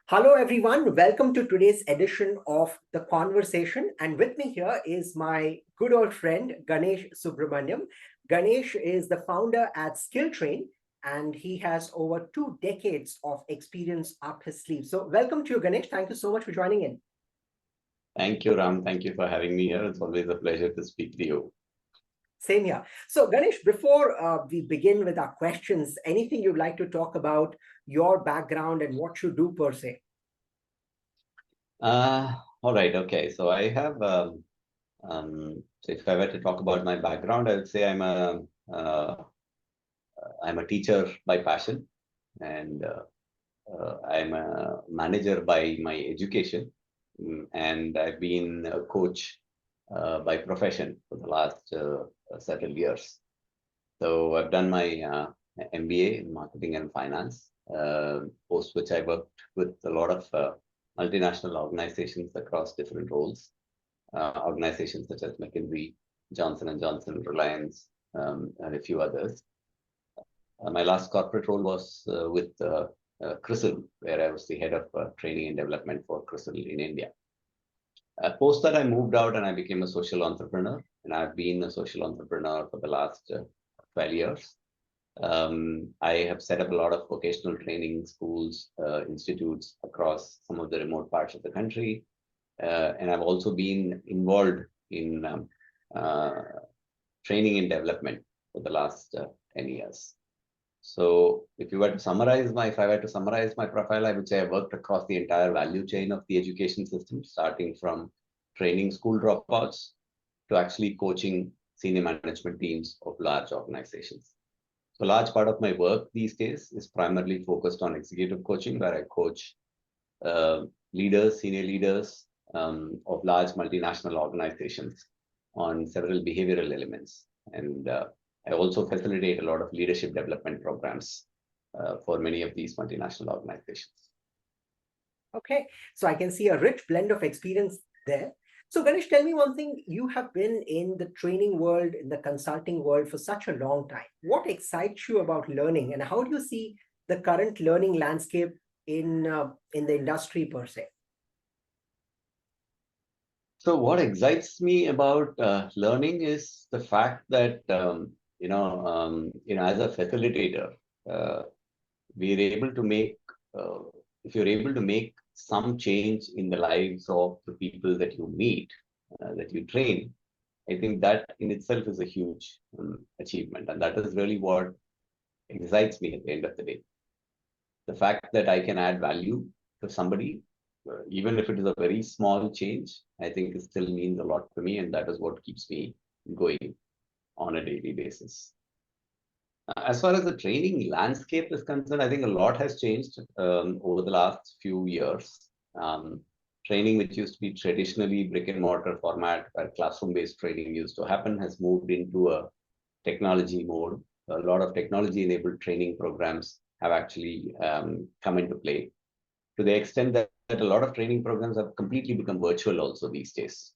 Hello, everyone. Welcome to today's edition of The Conversation. And with me here is my good old friend, Ganesh Subramanian. Ganesh is the founder at SkillTrain, and he has over 2 decades of experience up his sleeve. So, welcome to you, Ganesh. Thank you so much for joining in. Thank you, Ram. Thank you for having me here. It's always a pleasure to speak to you. Same here. So, Ganesh, before we begin with our questions, anything you'd like to talk about your background and what you do per se? All right. Okay. So I have, so if I were to talk about my background, I would say uh, I'm a teacher by passion, and I'm a manager by my education, and I've been a coach by profession for the last several years. So I've done my MBA in marketing and finance, post which I worked with a lot of multinational organizations across different roles, organizations such as McKinsey, Johnson and Johnson, Reliance, and a few others. My last corporate role was with CRISIL, where I was the head of training and development for CRISIL in India. Post that, I moved out and I became a social entrepreneur, and I've been a social entrepreneur for the last 12 years. I have set up a lot of vocational training schools, institutes across some of the remote parts of the country. And I've also been involved in training and development for the last 10 years. So if I were to summarize my profile, I would say I worked across the entire value chain of the education system, starting from training school dropouts to actually coaching senior management teams of large organizations. So a large part of my work these days is primarily focused on executive coaching, where I coach senior leaders of large multinational organizations on several behavioral elements. And I also facilitate a lot of leadership development programs for many of these multinational organizations. Okay, so I can see a rich blend of experience there. So Ganesh, tell me one thing. You have been in the training world, in the consulting world for such a long time. What excites you about learning, and how do you see the current learning landscape in the industry per se? So what excites me about learning is the fact that as a facilitator, we're able to make if you're able to make some change in the lives of the people that you meet, that you train, I think that in itself is a huge achievement. And that is really what excites me at the end of the day. The fact that I can add value to somebody, even if it is a very small change, I think it still means a lot to me. And that is what keeps me going on a daily basis. As far as the training landscape is concerned, I think a lot has changed over the last few years. Training, which used to be traditionally brick and mortar format, where classroom-based training used to happen, has moved into a technology mode. A lot of technology-enabled training programs have actually come into play, to the extent that a lot of training programs have completely become virtual also these days.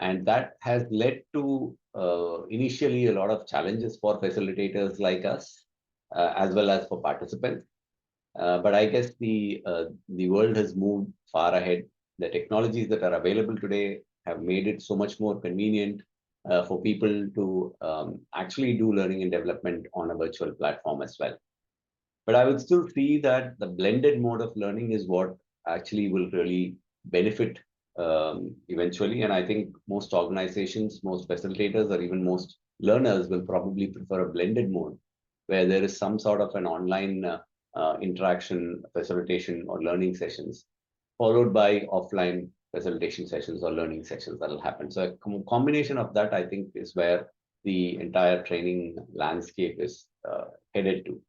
And that has led to initially a lot of challenges for facilitators like us, as well as for participants. But I guess the world has moved far ahead. The technologies that are available today have made it so much more convenient for people to actually do learning and development on a virtual platform as well. But I would still see that the blended mode of learning is what actually will really benefit eventually. And I think most organizations, most facilitators, or even most learners will probably prefer a blended mode, where there is some sort of an online interaction, facilitation, or learning sessions, followed by offline facilitation sessions or learning sessions that will happen. So a combination of that, I think, is where the entire training landscape is headed to.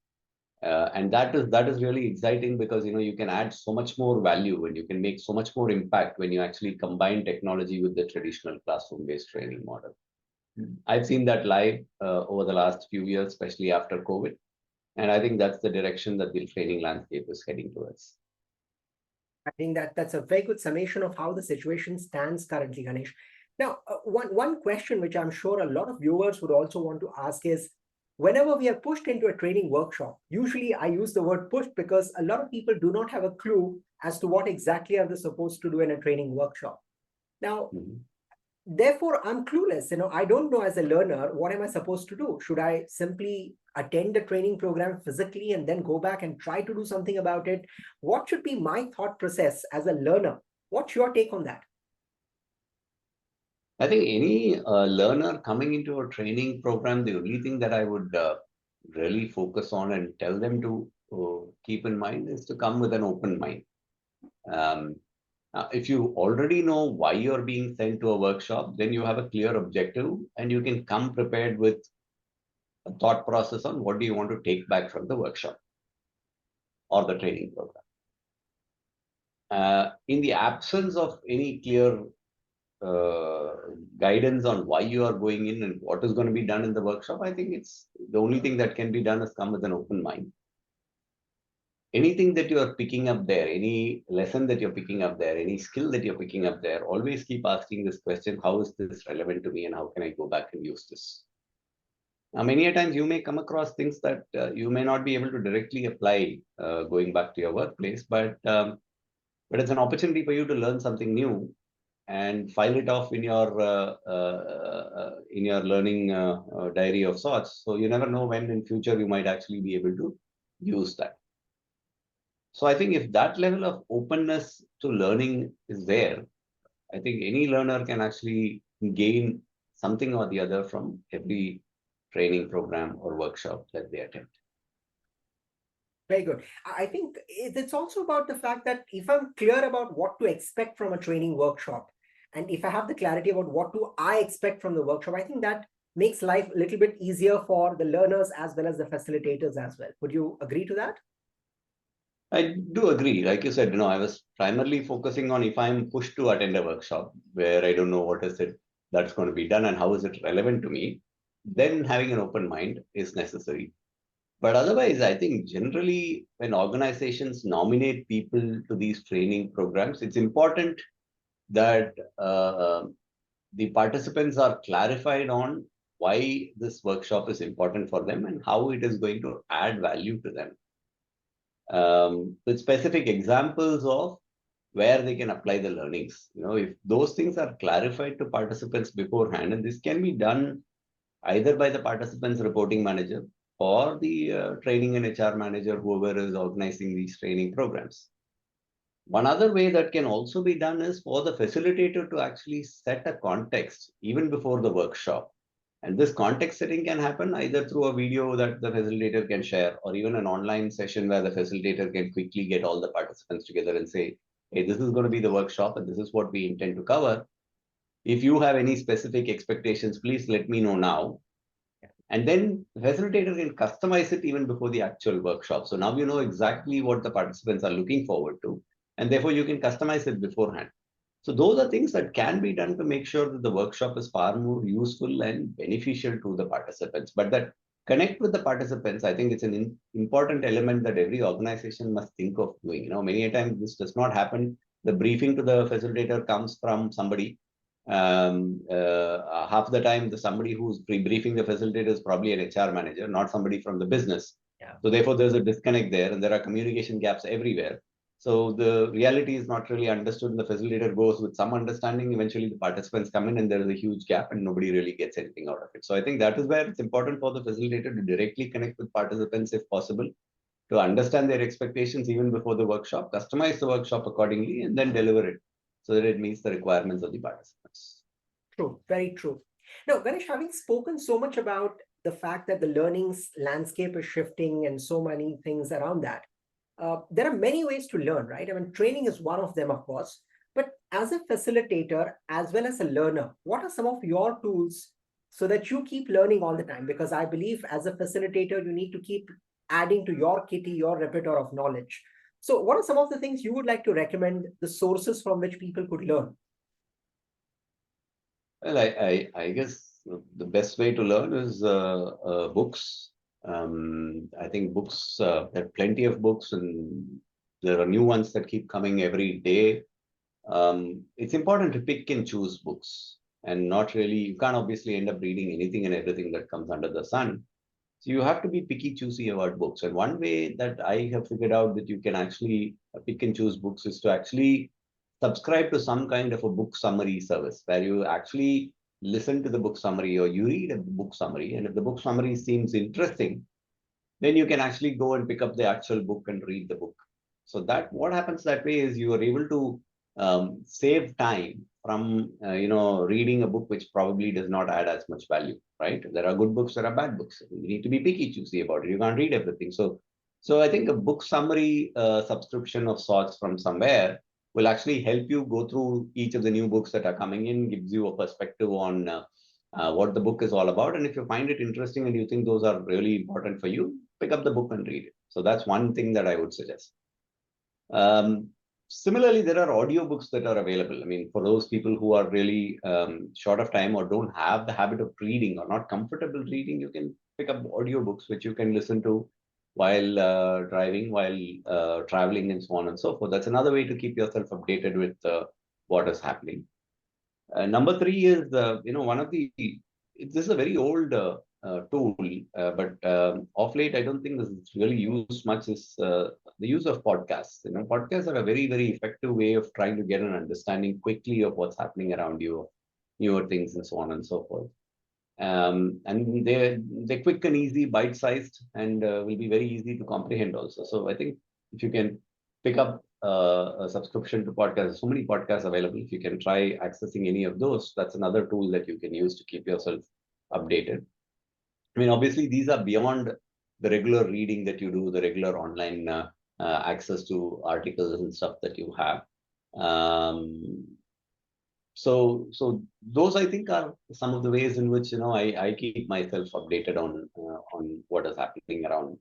And that is really exciting, because you can add so much more value and you can make so much more impact when you actually combine technology with the traditional classroom-based training model. I've seen that live over the last few years, especially after COVID. And I think that's the direction that the training landscape is heading towards. I think that's a very good summation of how the situation stands currently, Ganesh. Now, one question which I'm sure a lot of viewers would also want to ask is, whenever we are pushed into a training workshop, usually I use the word pushed because a lot of people do not have a clue as to what exactly are they supposed to do in a training workshop. Now, therefore, I'm clueless. I don't know as a learner, what am I supposed to do? Should I simply attend the training program physically and then go back and try to do something about it? What should be my thought process as a learner? What's your take on that? I think any learner coming into a training program, the only thing that I would really focus on and tell them to keep in mind is to come with an open mind. If you already know why you're being sent to a workshop, then you have a clear objective and you can come prepared with a thought process on what do you want to take back from the workshop or the training program. In the absence of any clear guidance on why you are going in and what is going to be done in the workshop, I think it's the only thing that can be done is come with an open mind. Anything that you are picking up there, any lesson that you're picking up there, any skill that you're picking up there, always keep asking this question, how is this relevant to me and how can I go back and use this? Now, many a times you may come across things that you may not be able to directly apply going back to your workplace, but it's an opportunity for you to learn something new and file it off in your learning diary of sorts. So you never know when in future you might actually be able to use that. So I think if that level of openness to learning is there, I think any learner can actually gain something or the other from every training program or workshop that they attend. Very good. I think it's also about the fact that if I'm clear about what to expect from a training workshop, and if I have the clarity about what do I expect from the workshop, I think that makes life a little bit easier for the learners as well as the facilitators as well. Would you agree to that? I do agree. Like you said, I was primarily focusing on if I'm pushed to attend a workshop where I don't know what is it that's going to be done and how is it relevant to me, then having an open mind is necessary. But otherwise, I think generally when organizations nominate people to these training programs, it's important that the participants are clarified on why this workshop is important for them and how it is going to add value to them. With specific examples of where they can apply the learnings. If those things are clarified to participants beforehand, and this can be done either by the participants reporting manager or the training and HR manager, whoever is organizing these training programs. One other way that can also be done is for the facilitator to actually set a context even before the workshop. And this context setting can happen either through a video that the facilitator can share or even an online session where the facilitator can quickly get all the participants together and say, hey, this is going to be the workshop and this is what we intend to cover. If you have any specific expectations, please let me know now. And then the facilitator can customize it even before the actual workshop. So now you know exactly what the participants are looking forward to. And therefore you can customize it beforehand. So those are things that can be done to make sure that the workshop is far more useful and beneficial to the participants. But that connect with the participants, I think it's an important element that every organization must think of doing. Many a time this does not happen. The briefing to the facilitator comes from somebody. Half the time, somebody who's briefing the facilitator is probably an HR manager, not somebody from the business. Yeah. So therefore, there's a disconnect there, and there are communication gaps everywhere. So the reality is not really understood, and the facilitator goes with some understanding. Eventually, the participants come in, and there is a huge gap, and nobody really gets anything out of it. So I think that is where it's important for the facilitator to directly connect with participants, if possible, to understand their expectations even before the workshop, customize the workshop accordingly, and then deliver it so that it meets the requirements of the participants. True, very true. Now, Ganesh, having spoken so much about the fact that the learning's landscape is shifting and so many things around that, there are many ways to learn, right? I mean, training is one of them, of course. But as a facilitator, as well as a learner, what are some of your tools so that you keep learning all the time? Because I believe as a facilitator, you need to keep adding to your kitty, your repertoire of knowledge. So what are some of the things you would like to recommend, the sources from which people could learn? Well, I guess the best way to learn is books. I think books, there are plenty of books, and there are new ones that keep coming every day. It's important to pick and choose books and not really, you can't obviously end up reading anything and everything that comes under the sun. So you have to be picky, choosy about books. And one way that I have figured out that you can actually pick and choose books is to actually subscribe to some kind of a book summary service where you actually listen to the book summary or you read a book summary. And if the book summary seems interesting, then you can actually go and pick up the actual book and read the book. So that what happens that way is you are able to save time from reading a book which probably does not add as much value, right? There are good books, there are bad books. You need to be picky, choosy about it. You can't read everything. So I think a book summary subscription of sorts from somewhere will actually help you go through each of the new books that are coming in, gives you a perspective on what the book is all about. And if you find it interesting and you think those are really important for you, pick up the book and read it. So that's one thing that I would suggest. Similarly, there are audiobooks that are available. I mean, for those people who are really short of time or don't have the habit of reading or not comfortable reading, you can pick up audiobooks which you can listen to while driving, while traveling, and so on and so forth. That's another way to keep yourself updated with what is happening. Number three is, one of the, this is a very old tool, but of late, I don't think this is really used much, is the use of podcasts. Podcasts are a very, very effective way of trying to get an understanding quickly of what's happening around you, newer things, and so on and so forth. And they're quick and easy, bite-sized, and will be very easy to comprehend also. So I think if you can pick up a subscription to podcasts, so many podcasts available. If you can try accessing any of those, that's another tool that you can use to keep yourself updated. I mean, obviously, these are beyond the regular reading that you do, the regular online access to articles and stuff that you have. So those, I think, are some of the ways in which I keep myself updated on what is happening around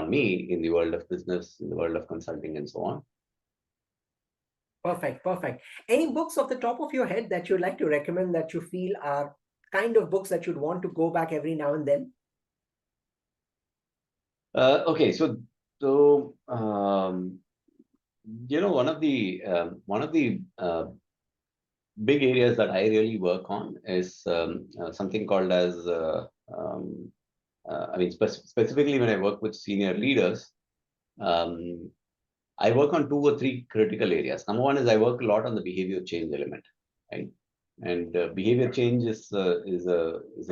me in the world of business, in the world of consulting, and so on. Perfect, perfect. Any books off the top of your head that you'd like to recommend that you feel are kind of books that you'd want to go back every now and then? Okay, so one of the big areas that I really work on is something called as specifically when I work with senior leaders. I work on 2 or 3 critical areas. Number one is I work a lot on the behavior change element, right? And behavior change is a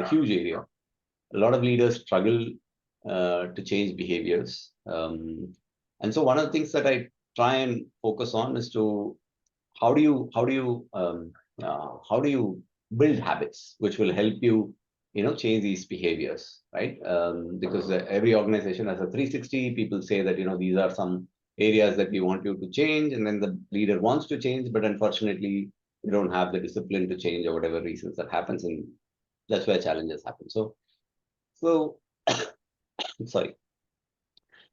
huge area. A lot of leaders struggle to change behaviors, and so one of the things that I try and focus on is to how do you build habits which will help you change these behaviors, right? Because every organization has a 360. People say that these are some areas that we want you to change, and then the leader wants to change, but unfortunately you don't have the discipline to change, or whatever reasons that happens, and that's where challenges happen. So sorry.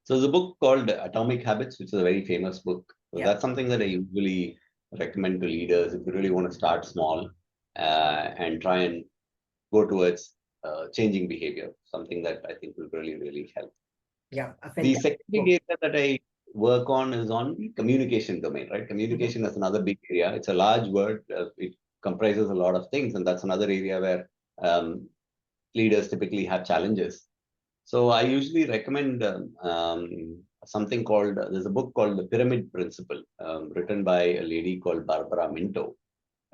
So there's a book called Atomic Habits, which is a very famous book. So that's something that I usually recommend to leaders if you really want to start small and try and go towards changing behavior, something that I think will really, really help. Yeah, The second big area that I work on is on the communication domain, right? Communication is another big area. It's a large word. It comprises a lot of things, and that's another area where leaders typically have challenges. So I usually recommend something called, there's a book called The Pyramid Principle, written by a lady called Barbara Minto.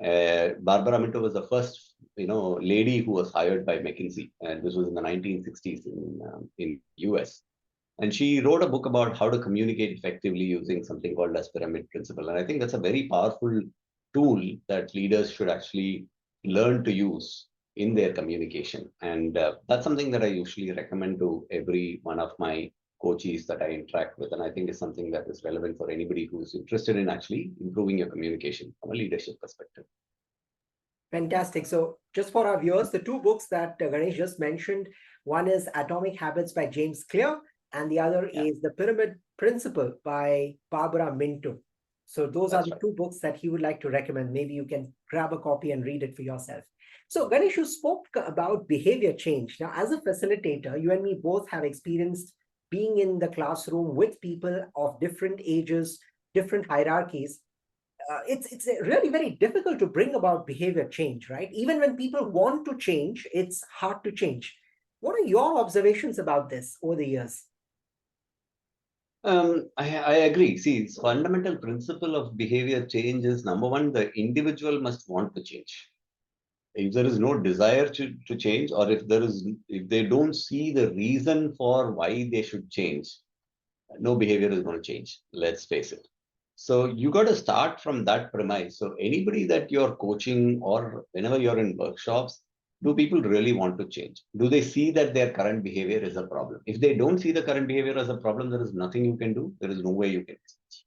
Barbara Minto was the first, lady who was hired by McKinsey, and this was in the 1960s in US. And she wrote a book about how to communicate effectively using something called as Pyramid Principle. And I think that's a very powerful tool that leaders should actually learn to use in their communication. And that's something that I usually recommend to every one of my coaches that I interact with. And I think is something that is relevant for anybody who's interested in actually improving your communication from a leadership perspective. Fantastic. So just for our viewers, the 2 books that Ganesh just mentioned, one is Atomic Habits by James Clear, and the other is The Pyramid Principle by Barbara Minto. So those are the 2 books that he would like to recommend. Maybe you can grab a copy and read it for yourself. So Ganesh, you spoke about behavior change. Now, as a facilitator, you and me both have experienced being in the classroom with people of different ages, different hierarchies. It's really very difficult to bring about behavior change, right? Even when people want to change, it's hard to change. What are your observations about this over the years? I agree. See, its fundamental principle of behavior change is number one, the individual must want to change. If there is no desire to change, or if they don't see the reason for why they should change, no behavior is going to change. Let's face it. So you got to start from that premise. So anybody that you're coaching or whenever you're in workshops, do people really want to change? Do they see that their current behavior is a problem? If they don't see the current behavior as a problem, there is nothing you can do. There is no way you can change.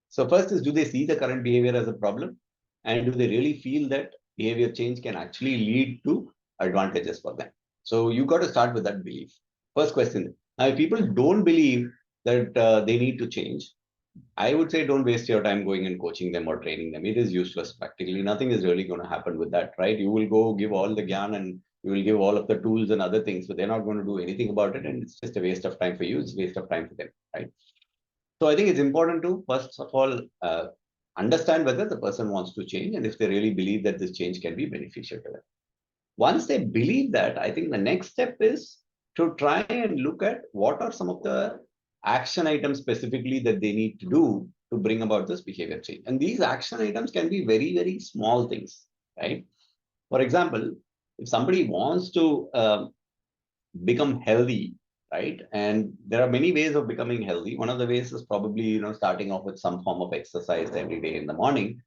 So first is, do they see the current behavior as a problem? And do they really feel that behavior change can actually lead to advantages for them? So you got to start with that belief. First question. Now, if people don't believe that they need to change, I would say don't waste your time going and coaching them or training them. It is useless practically. Nothing is really going to happen with that, right? You will go give all the gyan and you will give all of the tools and other things, but they're not going to do anything about it. And it's just a waste of time for you. It's a waste of time for them, right? So I think it's important to, first of all, understand whether the person wants to change and if they really believe that this change can be beneficial to them. Once they believe that, I think the next step is to try and look at what are some of the action items specifically that they need to do to bring about this behavior change. And these action items can be very, very small things, right? For example, if somebody wants to become healthy, right? And there are many ways of becoming healthy. One of the ways is probably, starting off with some form of exercise every day in the morning.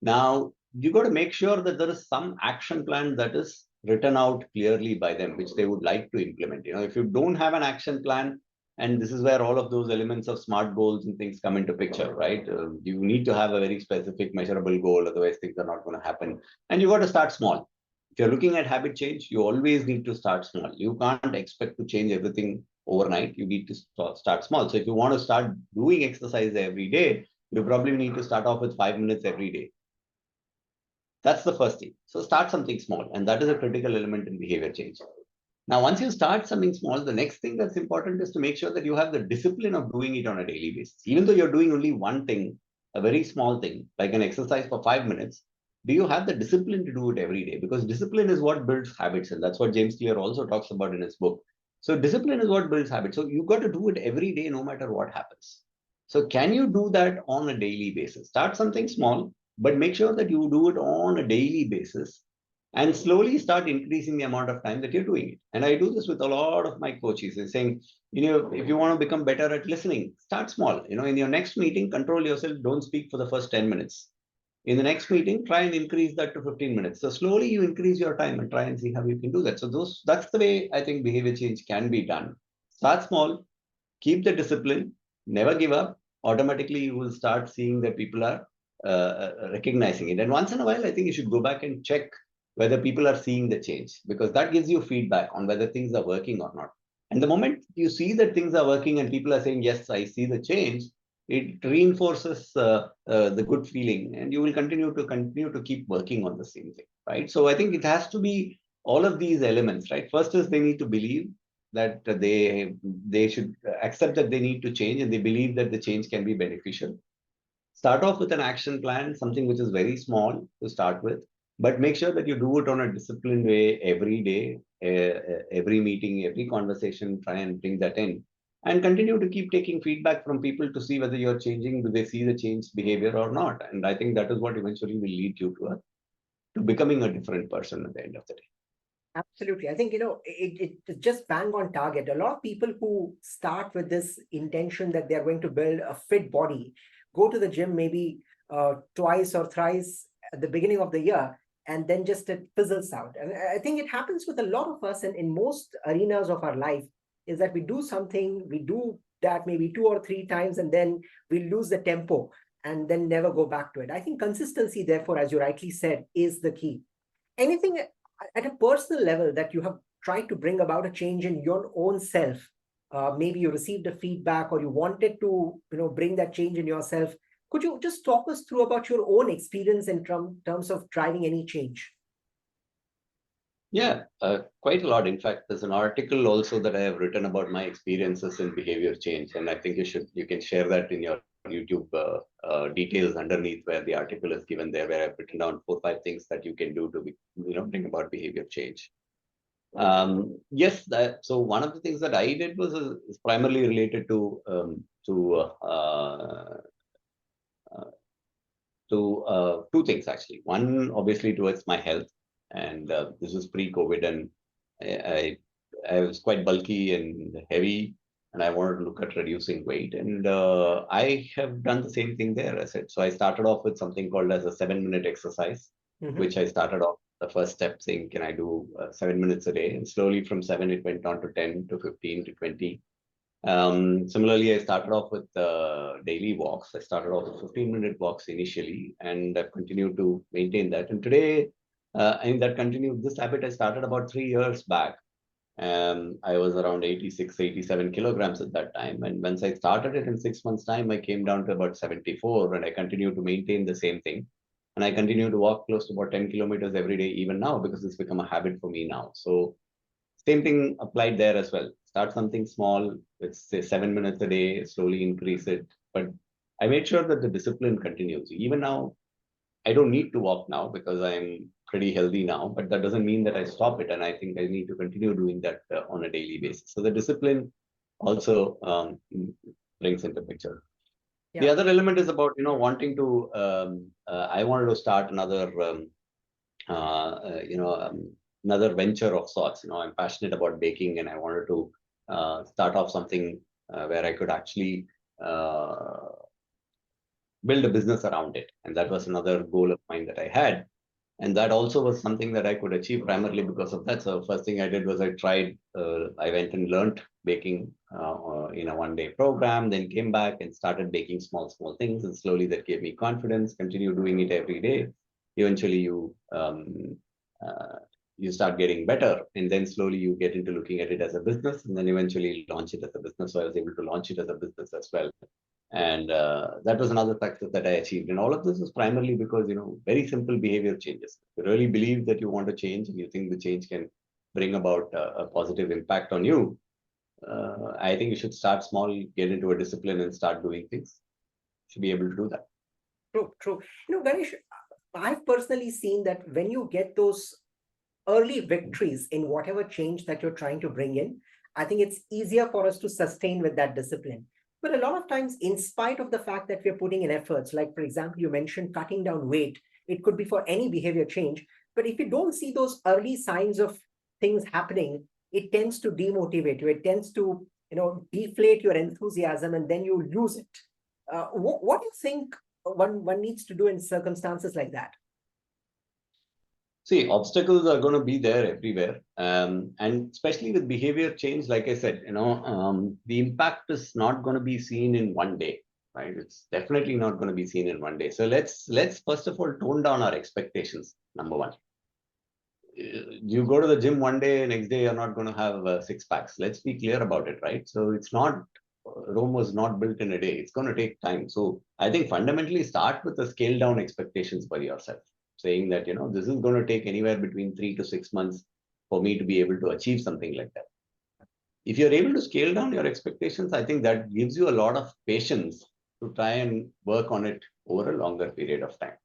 Now, you got to make sure that there is some action plan that is written out clearly by them, which they would like to implement. If you don't have an action plan, and this is where all of those elements of SMART goals and things come into picture, right? You need to have a very specific, measurable goal, otherwise things are not going to happen. And you got to start small. If you're looking at habit change, you always need to start small. You can't expect to change everything overnight. You need to start small. So if you want to start doing exercise every day, you probably need to start off with 5 minutes every day. That's the first thing. So start something small, and that is a critical element in behavior change. Now, once you start something small, the next thing that's important is to make sure that you have the discipline of doing it on a daily basis. Even though you're doing only one thing, a very small thing, like an exercise for 5 minutes, do you have the discipline to do it every day? Because discipline is what builds habits, and that's what James Clear also talks about in his book. So discipline is what builds habits. So you've got to do it every day, no matter what happens. So can you do that on a daily basis? Start something small, but make sure that you do it on a daily basis and slowly start increasing the amount of time that you're doing it. And I do this with a lot of my coaches. They're saying, if you want to become better at listening, start small. In your next meeting, control yourself. Don't speak for the first 10 minutes. In the next meeting, try and increase that to 15 minutes. So slowly you increase your time and try and see how you can do that. So that's the way I think behavior change can be done. Start small, keep the discipline, never give up. Automatically, you will start seeing that people are recognizing it. And once in a while, I think you should go back and check whether people are seeing the change, because that gives you feedback on whether things are working or not. And the moment you see that things are working and people are saying, yes, I see the change, it reinforces the good feeling, and you will continue to keep working on the same thing, right? So I think it has to be all of these elements, right? First is they need to believe that they should accept that they need to change, and they believe that the change can be beneficial. Start off with an action plan, something which is very small to start with, but make sure that you do it on a disciplined way every day, every meeting, every conversation. Try and bring that in, and continue to keep taking feedback from people to see whether you're changing, do they see the changed behavior or not. And I think that is what eventually will lead you to becoming a different person at the end of the day. Absolutely. I think, it's just bang on target. A lot of people who start with this intention that they're going to build a fit body, go to the gym maybe twice or thrice at the beginning of the year, and then just it fizzles out. And I think it happens with a lot of us, and in most arenas of our life, is that we do something, we do that maybe 2 or 3 times, and then we lose the tempo and then never go back to it. I think consistency, therefore, as you rightly said, is the key. Anything at a personal level that you have tried to bring about a change in your own self? Maybe you received a feedback or you wanted to bring that change in yourself. Could you just talk us through about your own experience in terms of driving any change? Yeah, quite a lot. In fact, there's an article also that I have written about my experiences in behavior change, and I think you can share that in your YouTube details underneath where the article is given there, where I've written down 4 or 5 things that you can do to bring about behavior change. Yes, so one of the things that I did was is primarily related uh, two things actually. One, obviously, towards my health, and this was pre-COVID, and I, I was quite bulky and heavy, and I wanted to look at reducing weight, and I have done the same thing there. I said so. I started off with something called as a 7-minute exercise, Mhm. which I started off the first step saying, can I do 7 minutes a day? And slowly from 7, it went on to 10 to 15 to 20. Similarly, I started off with daily walks. I started off with 15-minute walks initially, and I've continued to maintain that. And today, and that continued, this habit I started about 3 years back. I was around 86, 87 kilograms at that time. And once I started it in 6 months' time, I came down to about 74, and I continue to maintain the same thing. And I continue to walk close to about 10 kilometers every day, even now, because it's become a habit for me now. So same thing applied there as well. Start something small, let's say 7 minutes a day, slowly increase it. But I made sure that the discipline continues. Even now, I don't need to walk now because I'm pretty healthy now, but that doesn't mean that I stop it. And I think I need to continue doing that on a daily basis. So the discipline also brings into picture. The Yeah. other element is about, wanting to, I wanted to start another another venture of sorts. I'm passionate about baking, and I wanted to start off something where I could actually uh, build a business around it. And that was another goal of mine that I had. And that also was something that I could achieve primarily because of that. So first thing I did was I went and learned baking in a 1-day program, then came back and started baking small things. And slowly that gave me confidence, continue doing it every day. Eventually uh, you start getting better. And then slowly you get into looking at it as a business, and then eventually launch it as a business. So I was able to launch it as a business as well. And that was another success that I achieved. And all of this is primarily because, very simple behavior changes. If you really believe that you want to change and you think the change can bring about a positive impact on you, I think you should start small, get into a discipline and start doing things. You should be able to do that. True, true. Ganesh, I've personally seen that when you get those early victories in whatever change that you're trying to bring in, I think it's easier for us to sustain with that discipline. But a lot of times, in spite of the fact that we're putting in efforts, like for example, you mentioned cutting down weight, it could be for any behavior change. But if you don't see those early signs of things happening, it tends to demotivate you. It tends to, deflate your enthusiasm, and then you lose it. What do you think one needs to do in circumstances like that? See, obstacles are going to be there everywhere. And especially with behavior change, like I said, the impact is not going to be seen in one day, right? It's definitely not going to be seen in one day. So let's first of all tone down our expectations. Number one, you go to the gym one day, next day you're not going to have 6 packs. Let's be clear about it, right? So it's not Rome was not built in a day. It's going to take time. So I think fundamentally start with the scale down expectations for yourself, saying that this is going to take anywhere between 3 to 6 months for me to be able to achieve something like that. If you're able to scale down your expectations, I think that gives you a lot of patience to try and work on it over a longer period of time.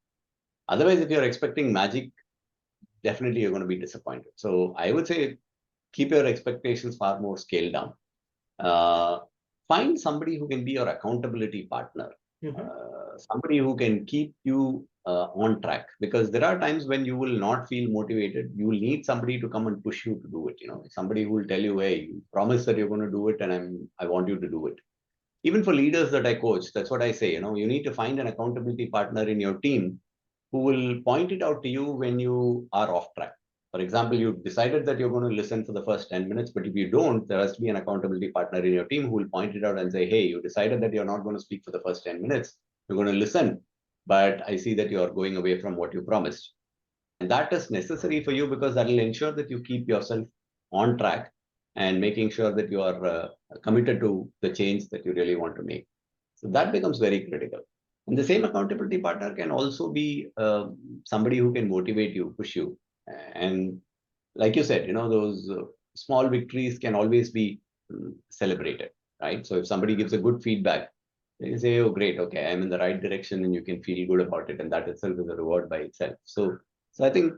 Otherwise, if you're expecting magic, definitely you're going to be disappointed. So I would say keep your expectations far more scaled down. Uh, Find somebody who can be your accountability partner, Mhm. somebody who can keep you on track. Because there are times when you will not feel motivated. You will need somebody to come and push you to do it. Somebody who will tell you, "Hey, you promise that you're going to do it, and I want you to do it." Even for leaders that I coach, that's what I say. You need to find an accountability partner in your team who will point it out to you when you are off track. For example, you decided that you're going to listen for the first 10 minutes, but if you don't, there has to be an accountability partner in your team who will point it out and say, hey, you decided that you're not going to speak for the first 10 minutes. You're going to listen, but I see that you're going away from what you promised. And that is necessary for you because that will ensure that you keep yourself on track and making sure that you are committed to the change that you really want to make. So that becomes very critical. And the same accountability partner can also be somebody who can motivate you, push you. And like you said, those small victories can always be celebrated, right? So if somebody gives a good feedback, you say, oh, great, okay, I'm in the right direction, and you can feel good about it. And that itself is a reward by itself. So I think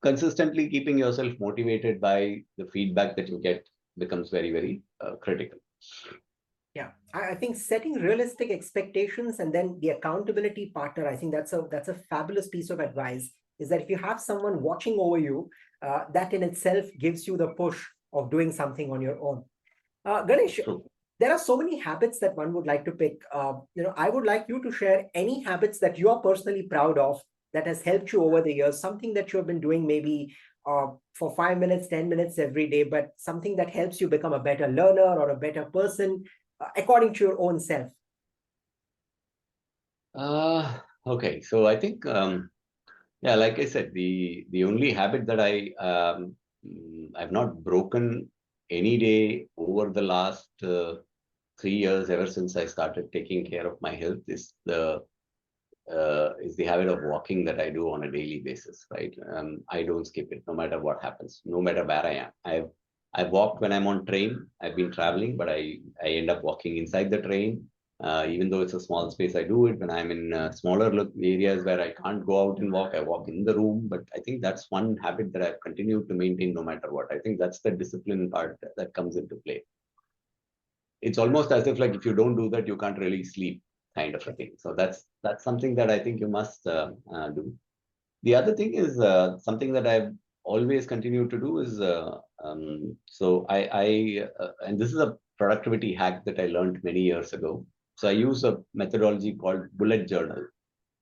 consistently keeping yourself motivated by the feedback that you get becomes very, very critical. Yeah, I think setting realistic expectations and then the accountability partner, I think that's a fabulous piece of advice. Is that if you have someone watching over you, that in itself gives you the push of doing something on your own. Ganesh, True. there are so many habits that one would like to pick. I would like you to share any habits that you are personally proud of that has helped you over the years, something that you have been doing maybe for 5 minutes, 10 minutes every day, but something that helps you become a better learner or a better person according to your own self. Okay, so I think yeah, like I said, the only habit that I've not broken any day over the last 3 years, ever since I started taking care of my health, is the habit of walking that I do on a daily basis, right? I don't skip it, no matter what happens, no matter where I am. I've walked when I'm on train. I've been traveling, but I end up walking inside the train. Even though it's a small space, I do it. When I'm in smaller areas where I can't go out and walk, I walk in the room. But I think that's one habit that I've continued to maintain no matter what. I think that's the discipline part that comes into play. It's almost as if, like, if you don't do that, you can't really sleep, kind of a thing. So that's something that I think you must do. The other thing is something that I've always continued to do is so and this is a productivity hack that I learned many years ago. So I use a methodology called bullet journal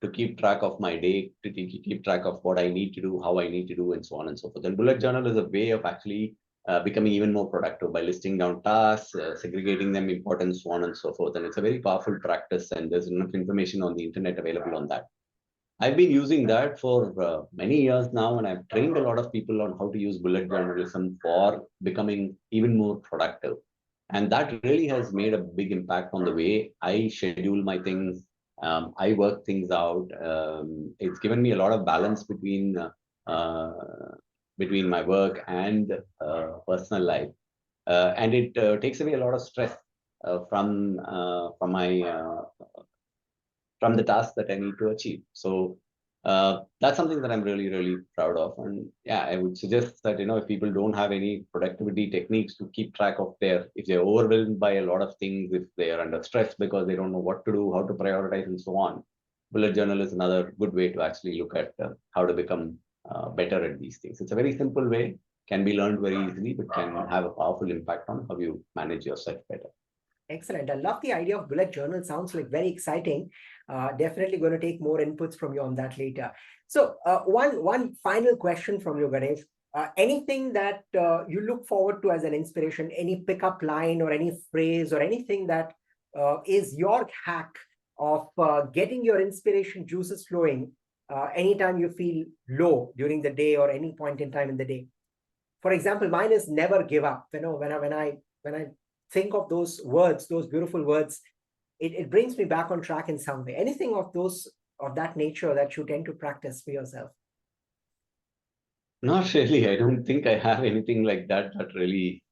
to keep track of my day, to keep track of what I need to do, how I need to do, and so on and so forth. And bullet journal is a way of actually becoming even more productive by listing down tasks, segregating them, importance, so on and so forth. And it's a very powerful practice, and there's enough information on the internet available on that. I've been using that for many years now, and I've trained a lot of people on how to use bullet journalism for becoming even more productive. And that really has made a big impact on the way I schedule my things. I work things out. It's given me a lot of balance uh, between my work and personal life, and it takes away a lot of stress from the task that I need to achieve. So that's something that I'm really, really proud of. And yeah, I would suggest that, if people don't have any productivity techniques to keep track of if they're overwhelmed by a lot of things, if they are under stress because they don't know what to do, how to prioritize, and so on, bullet journal is another good way to actually look at how to become better at these things. It's a very simple way, can be learned very easily, but can have a powerful impact on how you manage yourself better. Excellent. I love the idea of bullet journal. Sounds like very exciting. Definitely going to take more inputs from you on that later. So one final question from you, Ganesh. Anything that you look forward to as an inspiration, any pickup line or any phrase or anything that is your hack of getting your inspiration juices flowing anytime you feel low during the day or any point in time in the day? For example, mine is never give up. When I think of those words, those beautiful words, it brings me back on track in some way. Anything of that nature that you tend to practice for yourself? Not really. I don't think I have anything like that that really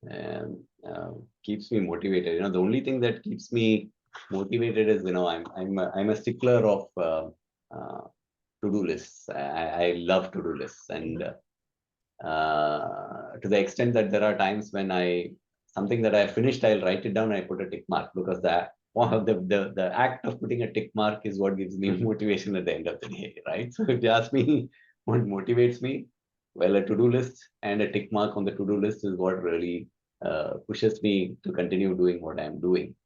keeps me motivated. The only thing that keeps me motivated is, I'm a stickler of to-do lists. I love to-do lists, and to the extent that there are times when something that I finished, I'll write it down and I put a tick mark, because the act of putting a tick mark is what gives me motivation at the end of the day, right? So if you ask me what motivates me, well, a to-do list and a tick mark on the to-do list is what really pushes me to continue doing what I'm doing.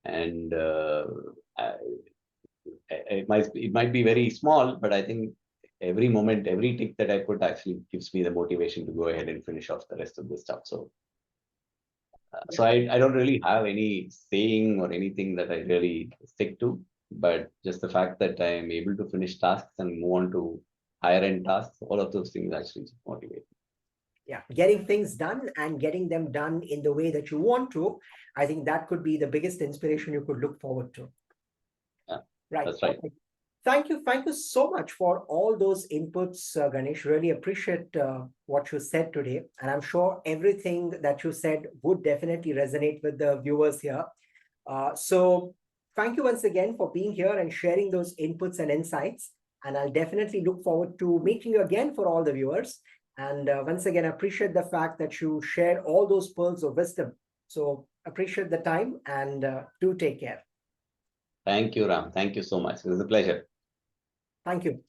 And it might be very small, but I think every moment, every tick that I put actually gives me the motivation to go ahead and finish off the rest of the stuff. So I don't really have any saying or anything that I really stick to, but just the fact that I am able to finish tasks and move on to higher end tasks, all of those things actually motivate me. Yeah, getting things done and getting them done in the way that you want to, I think that could be the biggest inspiration you could look forward to. Yeah, right. That's right. Okay. Thank you so much for all those inputs, Ganesh. Really appreciate what you said today. And I'm sure everything that you said would definitely resonate with the viewers here. So thank you once again for being here and sharing those inputs and insights. And I'll definitely look forward to meeting you again for all the viewers. And once again, I appreciate the fact that you shared all those pearls of wisdom. So appreciate the time and do take care. Thank you, Ram. Thank you so much. It was a pleasure. Thank you.